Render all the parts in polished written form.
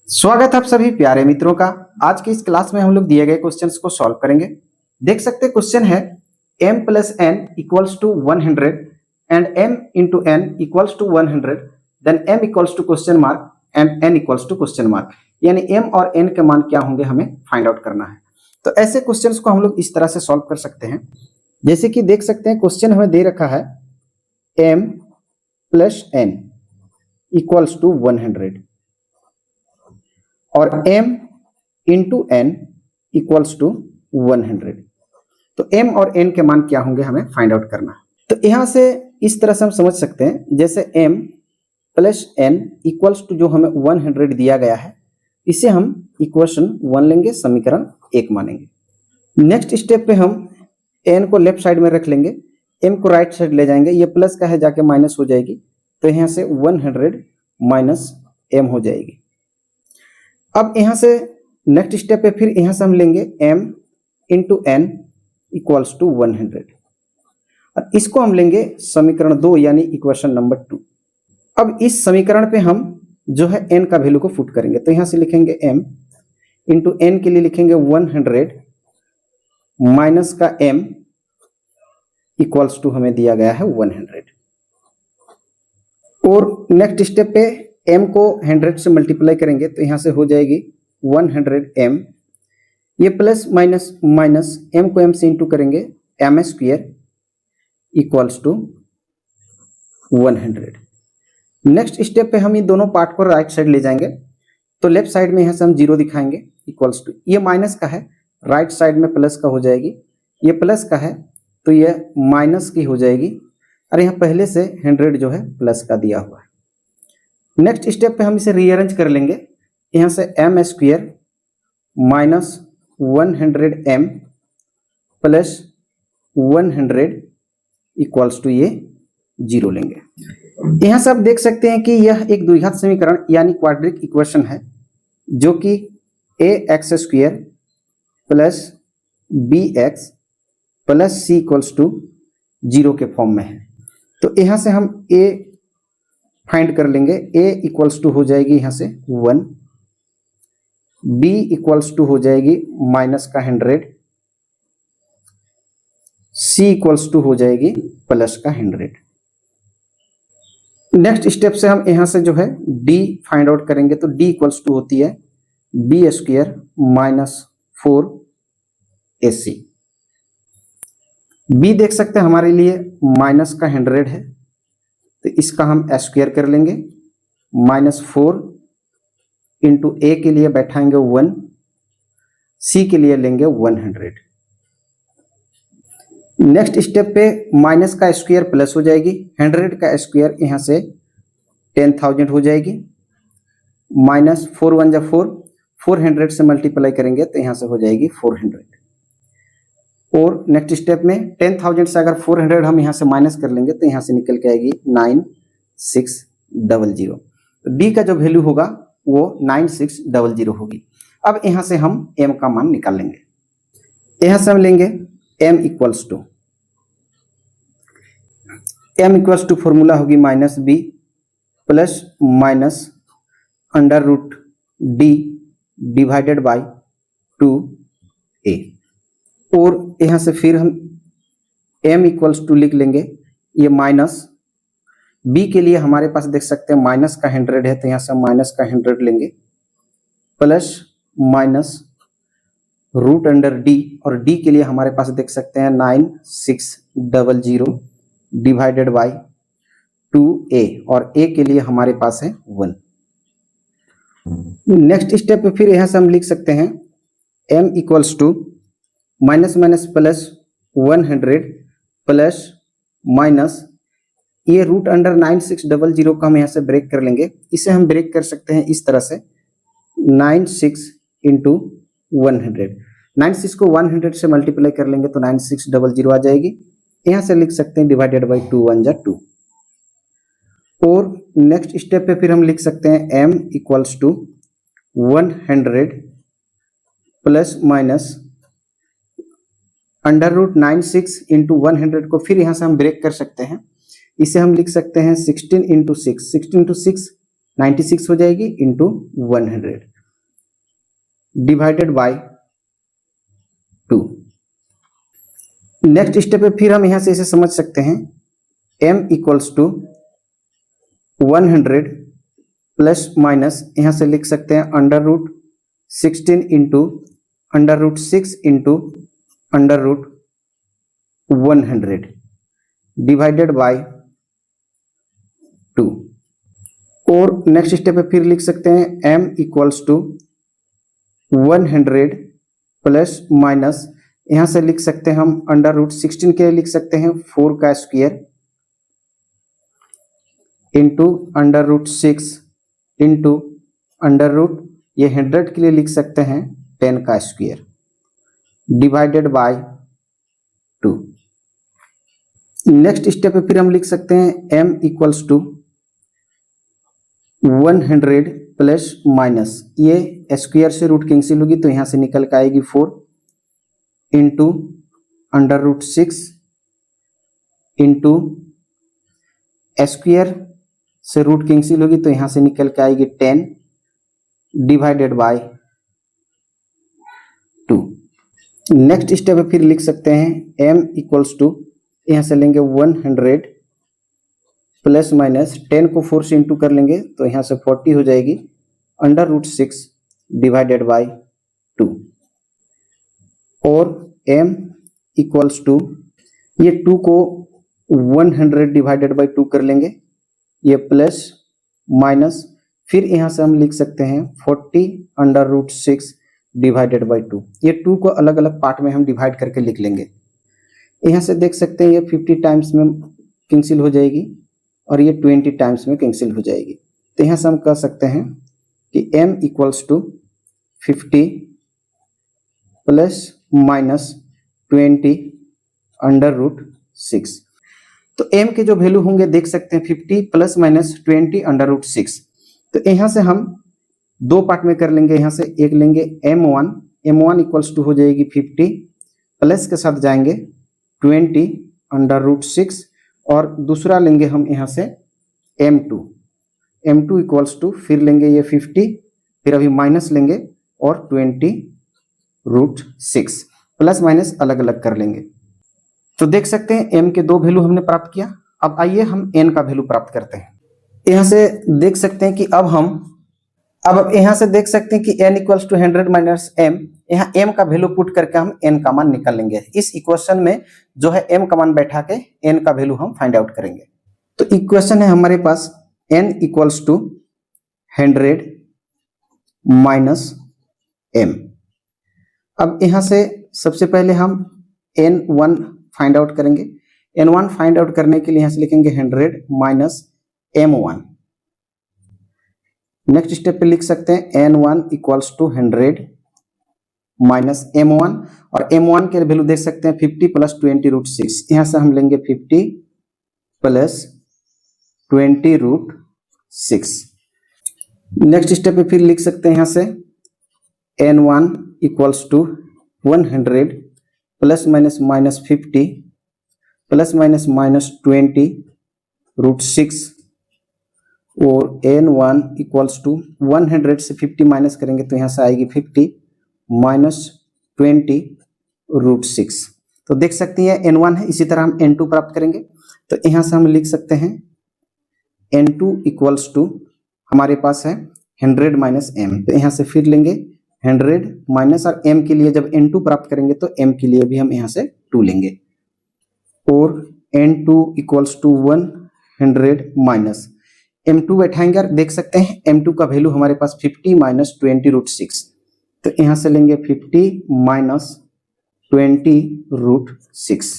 स्वागत है आप सभी प्यारे मित्रों का। आज की इस क्लास में हम लोग दिए गए क्वेश्चंस को सॉल्व करेंगे। देख सकते हैं क्वेश्चन है m plus n equals to 100 and m into n equals to 100 then m equals to question mark and n equals to question mark, यानी m और n के मान क्या होंगे हमें फाइंड आउट करना है। तो ऐसे क्वेश्चंस को हम लोग इस तरह से सॉल्व कर सकते हैं। जैसे कि देख सकते हैं क्वेश्चन हमें दे रखा है m plus n equals to 100 और m into n equals to 100। तो m और n के मान क्या होंगे हमें फाइंड आउट करना है। तो यहां से इस तरह से हम समझ सकते हैं, जैसे m plus n equals to जो हमें 100 दिया गया है, इसे हम इक्वेशन 1 लेंगे, समीकरण 1 मानेंगे। नेक्स्ट स्टेप पे हम n को लेफ्ट साइड में रख लेंगे, m को राइट साइड ले जाएंगे, ये प्लस का है जाके माइनस हो जाएगी, तो यहां से 100 माइनस m हो जाएगी। अब यहां से नेक्स्ट स्टेप पे फिर यहां से हम लेंगे m into n equals to 100 और इसको हम लेंगे समीकरण 2 यानी इक्वेशन नंबर 2। अब इस समीकरण पे हम जो है n का वैल्यू को पुट करेंगे, तो यहां से लिखेंगे m इंटू n के लिए लिखेंगे 100 माइनस का m इक्वल्स टू हमें दिया गया है 100। और नेक्स्ट स्टेप पे m को 100 से मल्टीप्लाई करेंगे, तो यहां से हो जाएगी 100m, ये प्लस माइनस माइनस m को m से इंटू करेंगे m square equals to 100। Next step पे हम ये दोनों पार्ट को राइट साइड ले जाएंगे, तो लेफ्ट साइड में यहां से हम 0 दिखाएंगे इक्वल्स टू, ये माइनस का है राइट साइड में प्लस का हो जाएगी, ये प्लस का है तो ये माइनस की हो जाएगी, और यहाँ पहले से 100 जो है प्लस का दिया हुआ है। नेक्स्ट स्टेप पे हम इसे रीअरेंज कर लेंगे, यहाँ से m square minus 100m plus 100 equals to ये 0 लेंगे। यहाँ से आप देख सकते हैं कि यह एक द्विघात समीकरण यानी क्वाड्रिक इक्वेशन है, जो कि ax square plus bx plus c equals to 0 के फॉर्म में है। तो यहाँ से हम a फाइंड कर लेंगे, a इक्वल्स टू हो जाएगी यहाँ से 1, b इक्वल्स टू हो जाएगी माइनस का 100, c इक्वल्स टू हो जाएगी प्लस का 100। नेक्स्ट स्टेप से हम यहाँ से जो है d फाइंड आउट करेंगे, तो d इक्वल्स टू होती है b square minus 4ac। b देख सकते हैं हमारे लिए माइनस का 100 है, तो इसका हम स्क्वायर कर लेंगे, माइनस 4 इंटू ए के लिए बैठाएंगे 1, सी के लिए लेंगे 100। नेक्स्ट स्टेप पे माइनस का स्क्वायर प्लस हो जाएगी, 100 का स्क्वायर यहाँ से 10,000 हो जाएगी, माइनस 4 1 जा 4, 400 से मल्टीप्लाई करेंगे तो यहाँ से हो जाएगी 400। और नेक्स्ट स्टेप में 10,000 से अगर 400 हम यहाँ से माइनस कर लेंगे, तो यहाँ से निकल के आएगी 9600। तो डी का जो वैल्यू होगा वो 9600 होगी। अब यहाँ से हम m का मान निकाल लेंगे, यहाँ से हम लेंगे m इक्वल्स टू फॉर्मूला होगी minus b plus minus under root d divided by 2a। और यहाँ से फिर हम m इक्वल्स टू लिख लेंगे, ये माइनस b के लिए हमारे पास देख सकते हैं माइनस का 100 है, तो यहाँ से हम माइनस का 100 लेंगे, plus minus root under d, और d के लिए हमारे पास देख सकते हैं 9600 डिवाइडेड बाई 2a, और a के लिए हमारे पास है 1। नेक्स्ट स्टेप पे फिर यहाँ से हम लिख सकते हैं m equals to minus minus plus 100 plus minus ये रूट अंडर 9600 का हम यहाँ से ब्रेक कर लेंगे, इसे हम ब्रेक कर सकते हैं इस तरह से 96 इंटू 100, 96 को 100 से मल्टीप्लाई कर लेंगे तो 9600 आ जाएगी, यहाँ से लिख सकते हैं डिवाइडेड बाई 2 1 जा 2। और नेक्स्ट स्टेप पे फिर हम लिख सकते हैं m equals to 100 plus minus under root 96 into 100 को फिर यहाँ से हम ब्रेक कर सकते हैं, इसे हम लिख सकते हैं 16 इंटू 6, 16 इंटू 6 96 हो जाएगी into 100, divided by 2। Next step पे फिर हम यहां से इसे समझ सकते हैं, m equals to 100 plus minus यहां से लिख सकते हैं under root 16 into under root 6 into under root 100 divided by 2। और नेक्स्ट स्टेप पे फिर लिख सकते हैं m equals to 100 plus minus यहां से लिख सकते हैं हम अंडर रूट 16 के लिए लिख सकते हैं 4 का square into under root 6 into under root ये 100 के लिए लिख सकते हैं 10 का square divided by 2। Next step पे फिर हम लिख सकते हैं m equals to 100 plus minus ये स्क्वायर से रूट कैंसिल होगी तो यहां से निकल के आएगी 4 into under root 6 into square से रूट कैंसिल होगी तो यहां से निकल के आएगी 10 डिवाइडेड बाय 2। नेक्स्ट स्टेप पे फिर लिख सकते हैं m इक्वल्स टू यहां से लेंगे 100 प्लस माइनस 10 को 4 से इंटू कर लेंगे तो यहां से 40 हो जाएगी अंडर रूट 6 डिवाइडेड बाय 2। और m इक्वल्स टू ये 2 को 100 डिवाइडेड बाय 2 कर लेंगे, ये प्लस माइनस फिर यहां से हम लिख सकते हैं 40 अंडर रूट 6 डिवाइडेड बाय 2। ये 2 को अलग अलग पार्ट में हम डिवाइड करके लिख लेंगे। यहां से देख सकते हैं ये 50 टाइम्स में कैंसिल हो जाएगी और ये 20 टाइम्स में कैंसिल हो जाएगी। तो यहां से हम कह सकते हैं कि m equals to 50 plus minus 20 under root 6। तो m के जो वैल्यू होंगे देख सकते हैं 50 प्लस माइनस 20 अंडर रूट 6। तो यहां से हम दो पार्ट में कर लेंगे, यहां से एक लेंगे m1 इक्वल्स टू हो जाएगी 50 प्लस के साथ जाएंगे 20 अंडर रूट 6 और दूसरा लेंगे हम यहां से m2 इक्वल्स टू फिर लेंगे ये 50 फिर अभी माइनस लेंगे और 20 रूट 6 प्लस माइनस अलग अलग कर लेंगे। तो देख सकते हैं m के दो वैल्यू हमने प्राप्त किया। अब आइए हम n का वैल्यू प्राप्त करते हैं। यहां से देख सकते हैं कि अब यहां से देख सकते हैं कि n equals to 100 minus m, यहाँ m का वैल्यू पुट करके हम n का मान निकाल लेंगे। इस इक्वेशन में जो है m का मान बैठा के n का वैल्यू हम फाइंड आउट करेंगे। तो इक्वेशन है हमारे पास n equals to 100 minus m। अब यहां से सबसे पहले हम n1 फाइंड आउट करेंगे। n1 फाइंड आउट करने के लिए यहां से लिखेंगे 100 माइनस m1। नेक्स्ट स्टेप पे लिख सकते हैं n1 equals to 100 minus m1 और m1 के वैल्यू देख सकते हैं 50 प्लस 20 रूट 6। यहां से हम लेंगे 50 प्लस 20 रूट 6। नेक्स्ट स्टेप पे फिर लिख सकते हैं यहां से n1 equals to 100 plus minus minus 50 plus minus minus 20 root 6 और n1 इक्वल्स टू 100 से 50 माइनस करेंगे तो यहां से आएगी 50 माइनस 20 रूट 6। तो देख सकते हैं n1 है, इसी तरह हम n2 प्राप्त करेंगे। तो यहां से हम लिख सकते हैं n2 इक्वल्स टू हमारे पास है 100 माइनस m। तो यहां से फिर लेंगे 100 माइनस और m के लिए जब n2 प्राप्त करेंगे तो m के लिए भी हम यहां से 2 लेंगे और n2 equals to 100 minus m2 बैठाएंगे और देख सकते हैं m2 का वैल्यू हमारे पास 50 माइनस 20 रूट 6। तो यहां से लेंगे 50 माइनस 20 रूट 6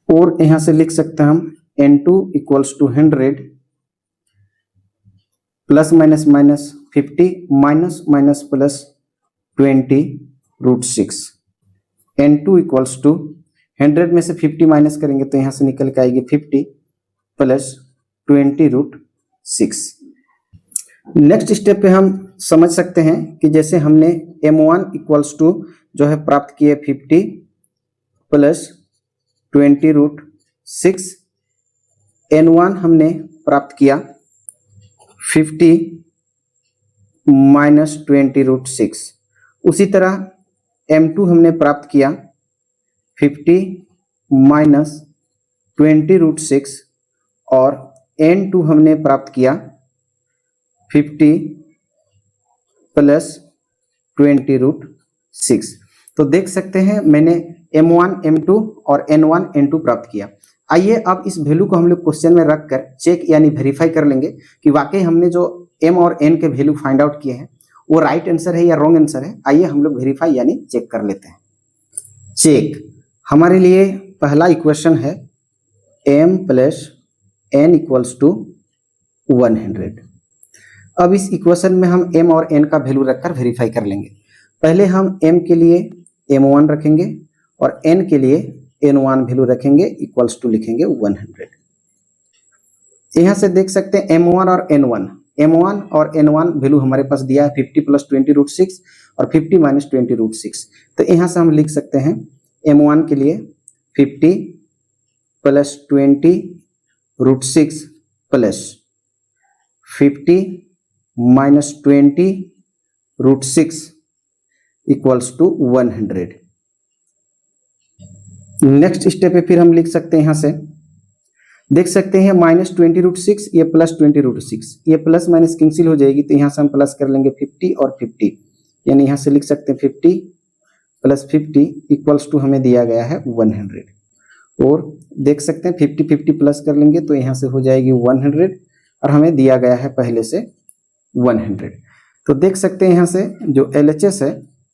और यहां से लिख सकते हैं हम n2 equals to 100 plus minus minus 50 minus minus plus 20 root 6। n2 equals to 100 में से 50 माइनस करेंगे तो यहां से निकल के आएगी 50 प्लस 20 रूट 6। नेक्स्ट स्टेप पे हम समझ सकते हैं कि जैसे हमने m1 इक्वल्स टू जो है प्राप्त किए 50 प्लस 20 रूट 6, n1 हमने प्राप्त किया 50 माइनस 20 रूट 6 उसी तरह m2 हमने प्राप्त किया 50 माइनस 20√6 और n2 हमने प्राप्त किया 50 प्लस 20√6। तो देख सकते हैं मैंने m1 m2 और n1 n2 प्राप्त किया। आइए अब इस वैल्यू को हम लोग क्वेश्चन में रखकर चेक यानी वेरीफाई कर लेंगे कि वाकई हमने जो m और n के वैल्यू फाइंड आउट किए हैं वो राइट आंसर है या रॉन्ग आंसर है। आइए हम लोग वेरीफाई यानी चेक कर लेते हैं। चेक हमारे लिए पहला इक्वेशन है m plus n equals to 100। अब इस इक्वेशन में हम m और n का वैल्यू रखकर वेरीफाई कर लेंगे। पहले हम m के लिए m1 रखेंगे और n के लिए n1 वैल्यू रखेंगे इक्वल्स टू लिखेंगे 100। यहाँ से देख सकते हैं m1 और n1 वैल्यू हमारे पास दिया है 50 प्लस 20√6 और 50 माइनस 20√6। तो यहाँ से हम लिख सकते हैं m1 के लिए 50 plus 20√6 plus 50 minus 20√6 equals to 100। Next step पे फिर हम लिख सकते हैं, यहाँ से देख सकते हैं माइनस 20√6 ये प्लस 20√6, ये प्लस माइनस कैंसिल हो जाएगी तो यहाँ से हम प्लस कर लेंगे 50 और 50, यानी यहाँ से लिख सकते हैं 50 प्लस 50 इक्वल्स टू हमें दिया गया है 100। और देख सकते हैं 50 50 प्लस कर लेंगे तो यहाँ से हो जाएगी 100 और हमें दिया गया है पहले से 100। तो देख सकते हैं यहाँ से जो LHS है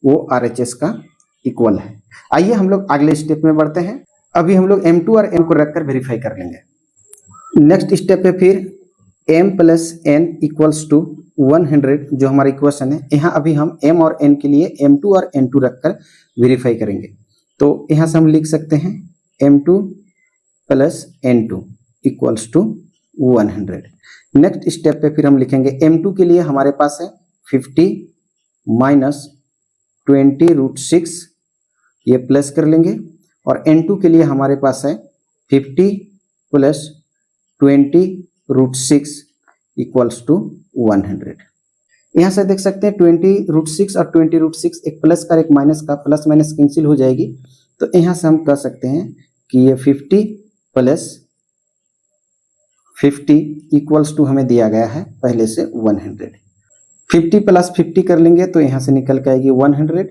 वो RHS का इक्वल है। आइए हम लोग अगले स्टेप में बढ़ते हैं। अभी हम लोग m2 और n को रखकर वेरीफाई कर लेंगे। नेक्स्ट स्टेप पे फिर m plus n equals to 100 जो हमारा इक्वेशन है, यहाँ अभी हम m और n के लिए m2 और n2 रखकर वेरीफाई करेंगे। तो यहाँ से हम लिख सकते हैं m2 plus n2 equals to 100। Next step पे फिर हम लिखेंगे m2 के लिए हमारे पास है 50 माइनस 20√6, ये प्लस कर लेंगे, और n2 के लिए हमारे पास है 50 प्लस 20√6 इक्वल्स टू 100। यहाँ से देख सकते हैं 20√6 और 20√6 एक प्लस का एक माइनस का, प्लस माइनस कैंसिल हो जाएगी। तो यहाँ से हम कह सकते हैं कि ये 50 प्लस 50 इक्वल्स टू हमें दिया गया है पहले से 100। 50 प्लस 50 कर लेंगे तो यहाँ से निकल के आएगी 100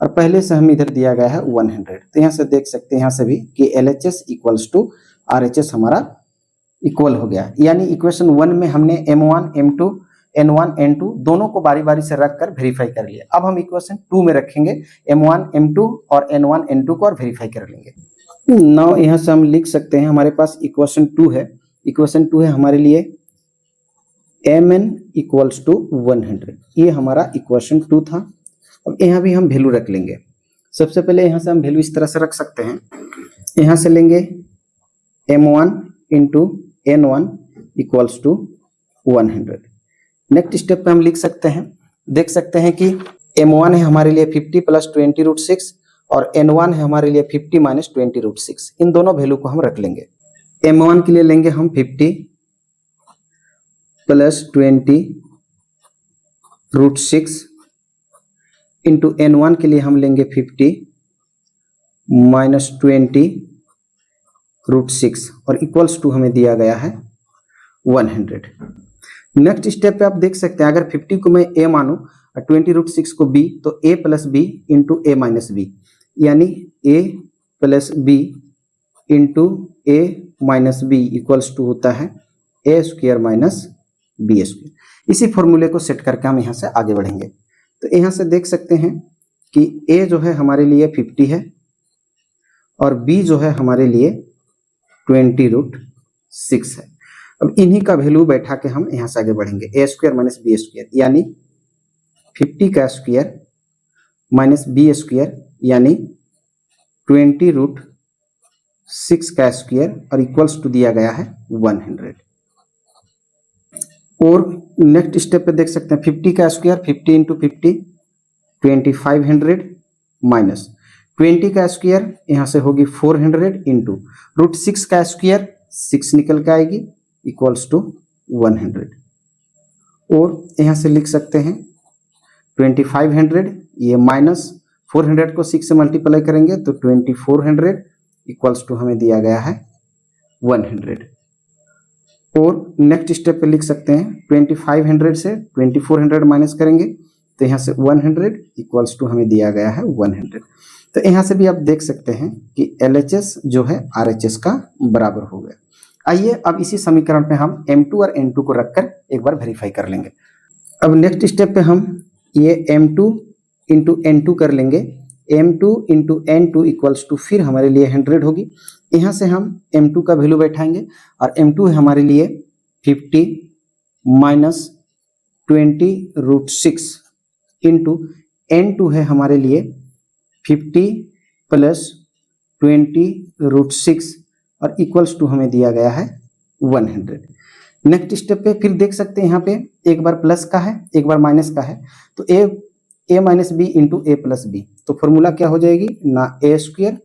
और पहले से हम इधर दिया गया है 100। तो यहाँ से देख सकते हैं यहाँ से भी कि LHS इक्वल्स टू RHS हमारा इक्वल हो गया। यानी इक्वेशन 1 में हमने m1 m2 n1 n2 दोनों को बारी बारी से रखकर वेरीफाई कर लिया। अब हम इक्वेशन 2 में रखेंगे m1 m2 और n1 n2 को और वेरीफाई कर लेंगे। नाउ यहाँ से हम लिख सकते हैं हमारे पास इक्वेशन 2 है। इक्वेशन 2 है हमारे लिए mn इक्वल्स टू 100, ये हमारा इक्वेशन 2 था। अब यहाँ भी हम वैल्यू रख लेंगे। सबसे पहले यहाँ से हम वैल्यू इस तरह से रख सकते हैं, यहाँ से लेंगे m1 into n1 equals to 100। Next step पे हम लिख सकते हैं, देख सकते हैं कि m1 है हमारे लिए 50 प्लस 20√6 और n1 है हमारे लिए 50 माइनस 20√6। इन दोनों वैल्यू को हम रख लेंगे। m1 के लिए लेंगे हम 50 प्लस 20√6 इंटू n1 के लिए हम लेंगे 50 माइनस 20√6 और इक्वल्स टू हमें दिया गया है 100। नेक्स्ट स्टेप पे आप देख सकते हैं अगर 50 को मैं a मानूं और 20√6 को b, तो a plus B into a minus B, यानी a plus B into a minus B equals to होता है a square minus B square. इसी फॉर्मूले को सेट करके हम यहाँ से आगे बढ़ेंगे। तो यहाँ से देख सकते हैं कि a जो है हमारे लिए 50 है और b जो है हमारे लिए 20√6 है। अब इन्हीं का वैल्यू बैठा के हम यहाँ से आगे बढ़ेंगे। a square minus B square यानी 50 का स्क्वायर माइनस बी स्क्वायर यानी 20√6 का स्क्वायर और इक्वल्स टू दिया गया है 100। और नेक्स्ट स्टेप पे देख सकते हैं 50 का स्क्वायर 50 इंटू 50 2500 माइनस 20 का स्क्वायर यहाँ से होगी 400 इंटू √6 का स्क्वायर 6 निकल के आएगी इक्वल्स टू 100। और यहाँ से लिख सकते हैं 2500 ये -400 को 6 से मल्टीप्लाई करेंगे तो 2400 इक्वल्स टू हमें दिया गया है 100। और नेक्स्ट स्टेप पे लिख सकते हैं 2500 से 2400 माइनस करेंगे तो यहाँ से 100 इक्वल्स टू हमें दिया गया है 100। तो यहाँ से भी आप देख सकते हैं कि LHS जो है RHS का बराबर हो गया। आइए अब इसी समीकरण पे हम M2 और N2 को रखकर एक बार वेरीफाई कर लेंगे। अब नेक्स्ट स्टेप पे हम ये M2 इंटू N2 कर लेंगे। M2 into N2 equals to फिर हमारे लिए 100 होगी। यहाँ से हम M2 का वैल्यू बैठाएंगे और M2 है हमारे लिए 50 माइनस 20√6 इंटू N2 है हमारे लिए 50 प्लस 20√6 और इक्वल्स टू हमें दिया गया है 100। नेक्स्ट स्टेप पे फिर देख सकते हैं यहाँ पे एक बार प्लस का है एक बार माइनस का है तो a minus B into A plus B, तो फॉर्मूला क्या हो जाएगी ना a square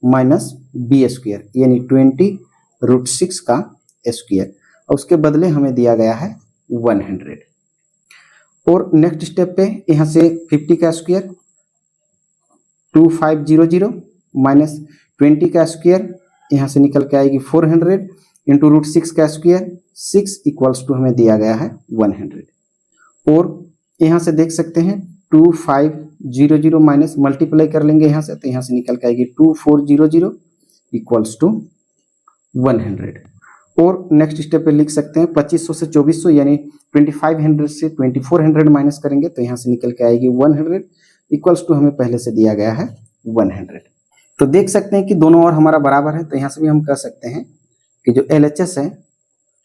minus B square यानी 20√6 का स्क्वायर और उसके बदले हमें दिया गया है 100। और नेक्स्ट स्टेप पे यहाँ से 50 का स्क्वायर 2500 माइनस 20 का स्क्वायर यहाँ से निकल के आएगी 400 इंटू √6 का स्क्वायर 6 इक्वल्स टू हमें दिया गया है 100। और यहाँ से देख सकते हैं 2500 माइनस मल्टीप्लाई कर लेंगे यहाँ से तो यहाँ से निकल के आएगी 2400 इक्वल्स टू 100। और नेक्स्ट स्टेप पे लिख सकते हैं 2500 से 2400 यानी 2500 से 2400 माइनस करेंगे तो यहाँ से निकल के आएगी 100 इक्वल्स टू हमें पहले से दिया गया है 100। तो देख सकते हैं कि दोनों और हमारा बराबर है तो यहाँ से भी हम कह सकते हैं कि जो LHS है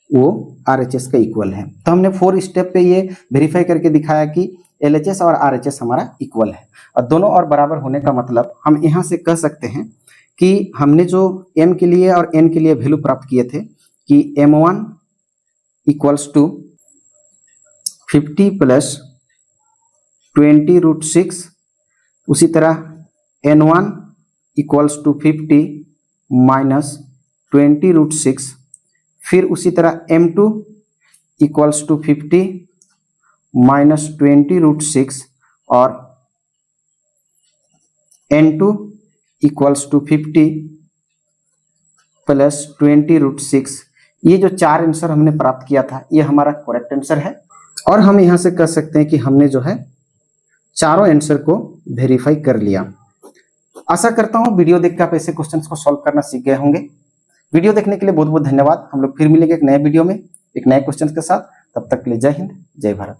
वो RHS का इक्वल है। तो हमने 4 स्टेप पे ये वेरीफाई करके दिखाया कि LHS और RHS हमारा इक्वल है और दोनों और बराबर होने का मतलब हम यहाँ से कह सकते हैं कि हमने जो M के लिए और N के लिए वैल्यू प्राप्त किए थे कि M1 इक्वल्स टू 50 प्लस 20√6, उसी तरह N1 इक्वल्स टू 50 माइनस 20√6, फिर उसी तरह M2 इक्वल्स टू 50 माइनस 20√6 और N2 इक्वल्स टू 50 प्लस 20√6। ये जो 4 आंसर हमने प्राप्त किया था ये हमारा करेक्ट आंसर है और हम यहाँ से कह सकते हैं कि हमने जो है चारों आंसर को वेरीफाई कर लिया। आशा करता हूँ वीडियो देख के आप ऐसे क्वेश्चंस को सॉल्व करना सीख गए होंगे। वीडियो देखने के लिए बहुत बहुत धन्यवाद। हम लोग फिर मिलेंगे एक नए वीडियो में एक नए क्वेश्चन के साथ। तब तक के लिए जय हिंद जय भारत।